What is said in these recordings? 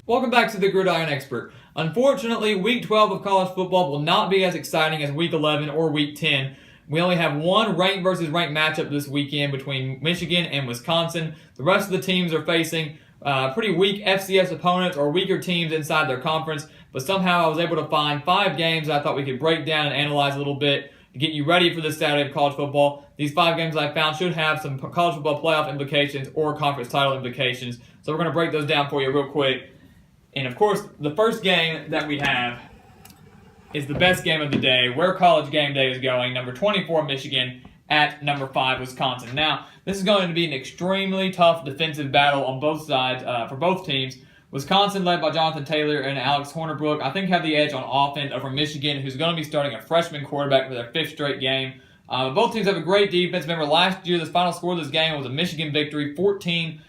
Welcome back to the Gridiron Expert. Unfortunately, Week 12 of college football will not be as exciting as Week 11 or Week 10. We only have one ranked versus ranked matchup this weekend between Michigan and Wisconsin. The rest of the teams are facing pretty weak FCS opponents or weaker teams inside their conference, but somehow I was able to find 5 games that I thought we could break down and analyze a little bit to get you ready for this Saturday of college football. These 5 games I found should have some college football playoff implications or conference title implications, so we're going to break those down for you real quick. And of course, the first game that we have is the best game of the day, where College Game Day is going. Number 24, Michigan, at number 5, Wisconsin. Now, this is going to be an extremely tough defensive battle on both sides for both teams. Wisconsin, led by Jonathan Taylor and Alex Hornibrook, I think have the edge on offense over Michigan, who's going to be starting a freshman quarterback for their 5th straight game. Both teams have a great defense. Remember, last year, the final score of this game was a Michigan victory, 14-7,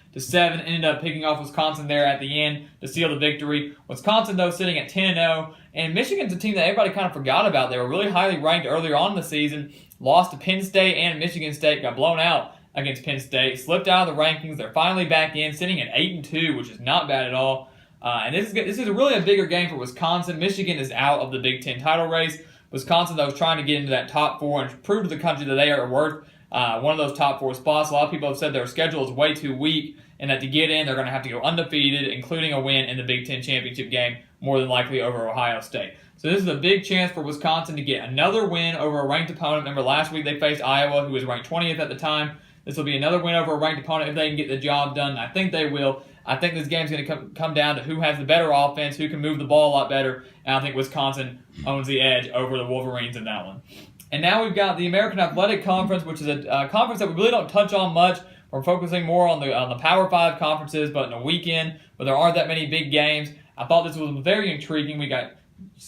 ended up picking off Wisconsin there at the end to seal the victory. Wisconsin, though, sitting at 10-0, and Michigan's a team that everybody kind of forgot about. They were really highly ranked earlier on in the season, lost to Penn State and Michigan State, got blown out against Penn State, slipped out of the rankings. They're finally back in, sitting at 8-2, which is not bad at all. And this is really a bigger game for Wisconsin. Michigan is out of the Big Ten title race. Wisconsin, though, is trying to get into that top 4 and prove to the country that they are worth one of those top 4 spots. A lot of people have said their schedule is way too weak and that to get in, they're going to have to go undefeated, including a win in the Big Ten championship game, more than likely over Ohio State. So this is a big chance for Wisconsin to get another win over a ranked opponent. Remember, last week they faced Iowa, who was ranked 20th at the time. This will be another win over a ranked opponent if they can get the job done. I think they will. I think this game's going to come down to who has the better offense, who can move the ball a lot better, and I think Wisconsin owns the edge over the Wolverines in that one. And now we've got the American Athletic Conference, which is a conference that we really don't touch on much. We're focusing more on the Power 5 conferences, but in a weekend where there aren't that many big games, I thought this was very intriguing. We got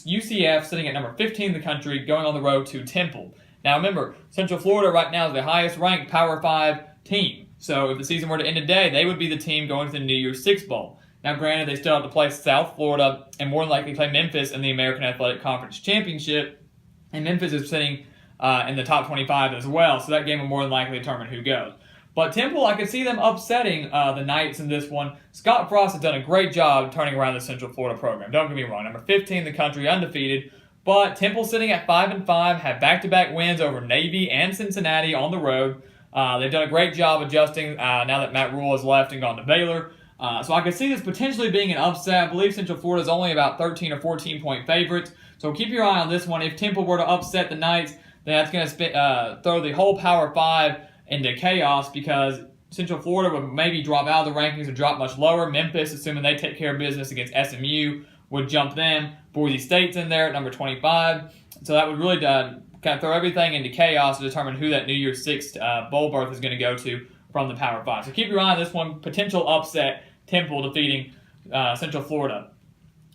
UCF sitting at number 15 in the country, going on the road to Temple. Now remember, Central Florida right now is the highest ranked Power 5 team. So if the season were to end today, they would be the team going to the New Year's Six Bowl. Now granted, they still have to play South Florida and more than likely play Memphis in the American Athletic Conference Championship. And Memphis is sitting in the top 25 as well, so that game will more than likely determine who goes. But Temple, I could see them upsetting the Knights in this one. Scott Frost has done a great job turning around the Central Florida program. Don't get me wrong, number 15 in the country, undefeated. But Temple sitting at 5-5, have back-to-back wins over Navy and Cincinnati on the road. They've done a great job adjusting now that Matt Rule has left and gone to Baylor. So I could see this potentially being an upset. I believe Central Florida is only about 13 or 14-point favorites. So keep your eye on this one. If Temple were to upset the Knights, then that's going to throw the whole Power 5 into chaos because Central Florida would maybe drop out of the rankings or drop much lower. Memphis, assuming they take care of business against SMU, would jump them. Boise State's in there at number 25. So that would really kind of throw everything into chaos to determine who that New Year's Six bowl berth is going to go to from the Power 5. So keep your eye on this one. Potential upset, Temple defeating Central Florida.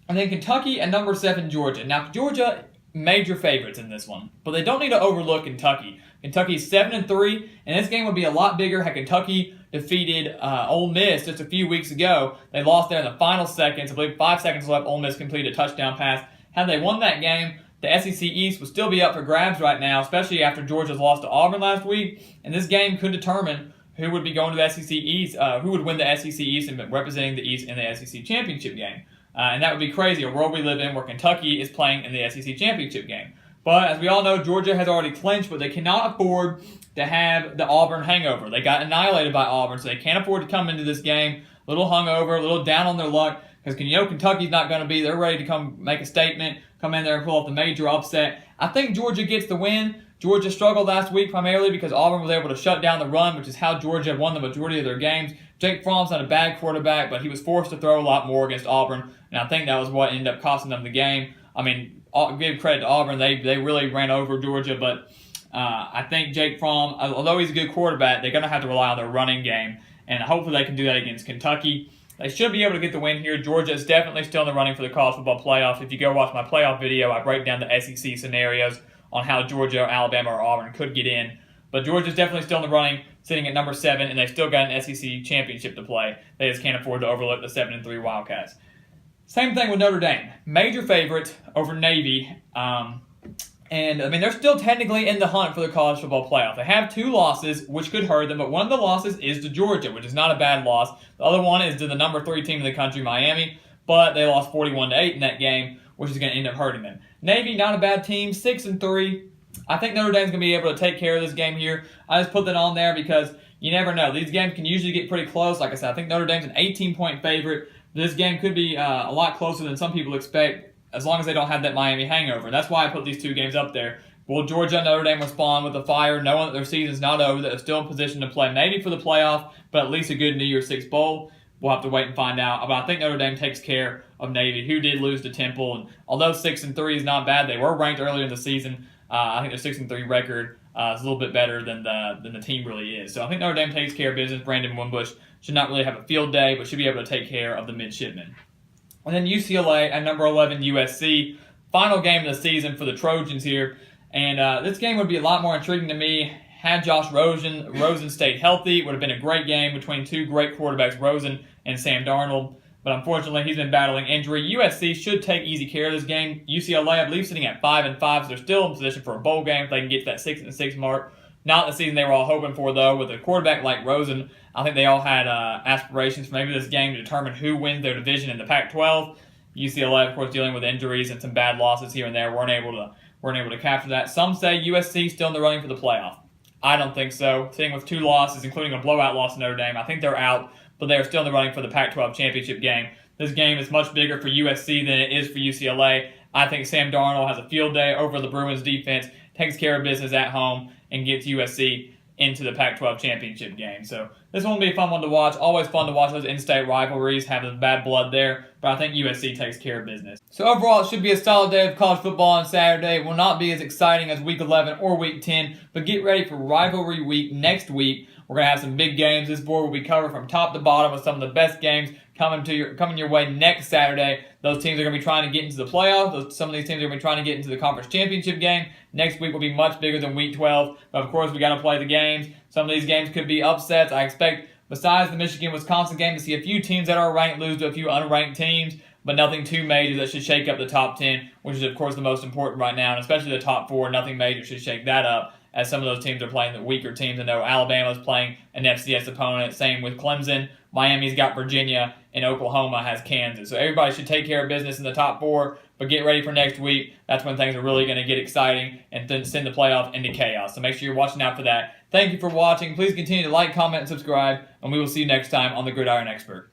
And then Kentucky at number 7, Georgia. Now, Georgia, major favorites in this one, but they don't need to overlook Kentucky. Kentucky's 7-3, and this game would be a lot bigger had Kentucky defeated Ole Miss just a few weeks ago. They lost there in the final seconds. I believe 5 seconds left. Ole Miss completed a touchdown pass. Had they won that game, the SEC East would still be up for grabs right now, especially after Georgia's lost to Auburn last week. And this game could determine who would be going to the SEC East, who would win the SEC East and representing the East in the SEC championship game. And that would be crazy, a world we live in where Kentucky is playing in the SEC championship game. But as we all know, Georgia has already clinched, but they cannot afford to have the Auburn hangover. They got annihilated by Auburn, so they can't afford to come into this game a little hungover, a little down on their luck, because Kentucky's not going to be. They're ready to come make a statement, come in there and pull off the major upset. I think Georgia gets the win. Georgia struggled last week primarily because Auburn was able to shut down the run, which is how Georgia won the majority of their games. Jake Fromm's not a bad quarterback, but he was forced to throw a lot more against Auburn, and I think that was what ended up costing them the game. I mean, give credit to Auburn. They really ran over Georgia, but I think Jake Fromm, although he's a good quarterback, they're going to have to rely on their running game, and hopefully they can do that against Kentucky. They should be able to get the win here. Georgia is definitely still in the running for the college football playoff. If you go watch my playoff video, I break down the SEC scenarios on how Georgia, or Alabama, or Auburn could get in. But Georgia's definitely still in the running, sitting at number 7, and they've still got an SEC championship to play. They just can't afford to overlook the 7-3 Wildcats. Same thing with Notre Dame. Major favorite over Navy. And, I mean, they're still technically in the hunt for the college football playoff. They have 2 losses, which could hurt them, but one of the losses is to Georgia, which is not a bad loss. The other one is to the number 3 team in the country, Miami. but they lost 41-8 in that game, which is going to end up hurting them. Navy, not a bad team, 6-3. I think Notre Dame's going to be able to take care of this game here. I just put that on there because you never know. These games can usually get pretty close. Like I said, I think Notre Dame's an 18-point favorite. This game could be a lot closer than some people expect, as long as they don't have that Miami hangover. That's why I put these two games up there. Will Georgia and Notre Dame respond with a fire, knowing that their season's not over, that they're still in position to play maybe for the playoff, but at least a good New Year's Six bowl? We'll have to wait and find out. But I think Notre Dame takes care of Navy, who did lose to Temple. And although 6-3 is not bad, they were ranked earlier in the season. I think their 6-3 record is a little bit better than the team really is. So I think Notre Dame takes care of business. Brandon Wimbush should not really have a field day, but should be able to take care of the midshipmen. And then UCLA at number 11, USC. Final game of the season for the Trojans here. And this game would be a lot more intriguing to me had Josh Rosen stayed healthy. It would have been a great game between two great quarterbacks, Rosen and Sam Darnold. But unfortunately, he's been battling injury. USC should take easy care of this game. UCLA, I believe, sitting at 5-5, so they're still in position for a bowl game if they can get to that 6-6 mark. Not the season they were all hoping for, though. With a quarterback like Rosen, I think they all had aspirations for maybe this game to determine who wins their division in the Pac-12. UCLA, of course, dealing with injuries and some bad losses here and there, weren't able to capture that. Some say USC still in the running for the playoff. I don't think so. Sitting with 2 losses, including a blowout loss to Notre Dame, I think they're out, but they're still in the running for the Pac-12 championship game. This game is much bigger for USC than it is for UCLA. I think Sam Darnold has a field day over the Bruins defense, takes care of business at home, and gets USC into the Pac-12 championship game. So this one will be a fun one to watch. Always fun to watch those in-state rivalries, have the bad blood there, but I think USC takes care of business. So overall, it should be a solid day of college football on Saturday. It will not be as exciting as Week 11 or Week 10, but get ready for rivalry week next week. We're going to have some big games. This board will be covered from top to bottom with some of the best games coming your way next Saturday. Those teams are going to be trying to get into the playoffs. Some of these teams are going to be trying to get into the conference championship game. Next week will be much bigger than Week 12. But of course, we got to play the games. Some of these games could be upsets. I expect, besides the Michigan-Wisconsin game, to see a few teams that are ranked lose to a few unranked teams, but nothing too major that should shake up the top 10, which is, of course, the most important right now, and especially the top 4. Nothing major should shake that up, as some of those teams are playing the weaker teams. I know Alabama's playing an FCS opponent. Same with Clemson. Miami's got Virginia, and Oklahoma has Kansas. So everybody should take care of business in the top 4, but get ready for next week. That's when things are really going to get exciting and then send the playoff into chaos. So make sure you're watching out for that. Thank you for watching. Please continue to like, comment, and subscribe, and we will see you next time on The Gridiron Expert.